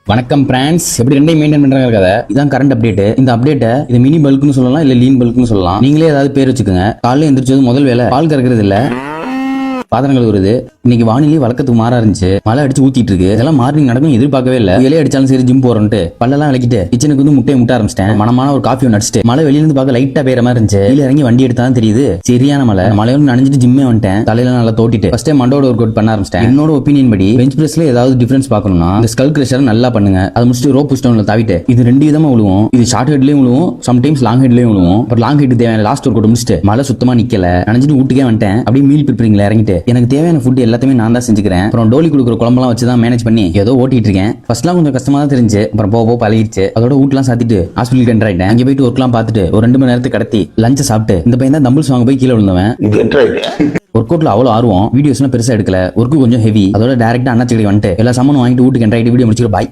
வணக்கம் பிரான்ஸ், எப்படி ரெண்டையும் மெயின்டைன் பண்றாங்க கதை. இதான் கரண்ட் அப்டேட். இந்த அப்டேட்டை இது மினி பல்க்னு சொல்லலாம், இல்ல லீன் பல்க்னு சொல்லலாம். நீங்களே ஏதாவது பேர் வச்சுக்கோங்க. காலையில எந்திரிச்சது முதல் வேலை பால் கறக்கிறது இல்ல, பாத்திரங்கள் வருது. இன்னைக்கு வானிலை வழக்கத்துக்கு மாறா இருந்துச்சு. மழை அடிச்சு ஊத்திட்டு இருக்கு. இதெல்லாம் மார்னிங் நடக்கும் எதிர்பார்க்கவே இல்ல. இலையை அடிச்சாலும் சரி ஜிம் போறோம்ட்டு பல்லெல்லாம் விளக்கிட்டு கிச்சனுக்கு வந்து முட்டையை முட்ட ஆரம்பிச்சிட்டேன். மனமான ஒரு காஃபி ஒன்று அடிச்சுட்டு மழை வெளியில இருந்து பார்க்க லைட்டா பெய்யற மாதிரி இருந்துச்சு. கீழே இறங்கி வண்டி எடுத்தாலும் தெரியுது சரியான மழை. மழையோடு நனைஞ்சிட்டு ஜிம்மே வந்துட்டேன். தலையில நல்லா தோட்டிட்டு ஃபர்ஸ்ட் டைம் மண்டோட ஒர்க் அவுட் பண்ண ஆரம்பிச்சிட்டேன். என்னோட ஒப்பீனியன் படி பெஞ்ச் பிரஸ்ல ஏதாவது டிஃபரன்ஸ் பார்க்கணும்னா இந்த ஸ்கல் கிரஷர் நல்லா பண்ணுங்க. அது முடிச்சுட்டு ரோப் புஷ்டவுன்ல தாவிட்டு இது ரெண்டு விதமா விழுவும். இது ஷார்ட் ஹெட்லயும் விழுவும், சம்டைம்ஸ் லாங் ஹெட்லயும் விழுவும். அப்புறம் லாங் ஹெட் தேவையான லாஸ்ட் ஒர்க் அவுட் முடிச்சுட்டு மழை சுத்தமா நிக்கல, நனைஞ்சிட்டு வீட்டுக்கே வந்துட்டேன். அப்படியே மீல் ப்ரிப்பரிங்ல இறங்கிட்டு எனக்கு தேவையான ஃபுட் எல்லாத்தையுமே நான் தான் செஞ்சுக்கிறேன். அப்புறம் டோலி கொடுக்குற குழம்பெல்லாம் வச்சு தான் மேனேஜ் பண்ணி ஏதோ ஓட்டிட்டு இருக்கேன். ஃபர்ஸ்ட்லாம் கொஞ்சம் கஷ்டமா தான் தெரிஞ்சு, அப்புறம் போக பழகிடுச்சு. அதோட வீட்டுலாம் சாத்திட்டு ஹாஸ்பிட்டலுக்கு என்டர் ஆயிட்டேன். அங்கே போயிட்டு ஒர்க்லாம் பார்த்துட்டு ஒரு 2 மணி நேரத்துக்கு கடத்தி லஞ்சை சாப்பிட்டு இந்த பையன் தான் தம்பிள்ஸ் வாங்க போய் கீழே விழுந்தவன். ஒர்க் அவுட்ல அவ்வளோ ஆர்வம், வீடியோஸ்லாம் பெருசா எடுக்கல, ஒர்க்கு கொஞ்சம் ஹெவி. அதோட டேரக்டா அண்ணாச்சிக்கடி வந்துட்டு எல்லா சாமானும் வாங்கிட்டு வீட்டுக்கு என்டர் ஆகிட்டு வீடியோ முடிச்சுட்டு பாய்.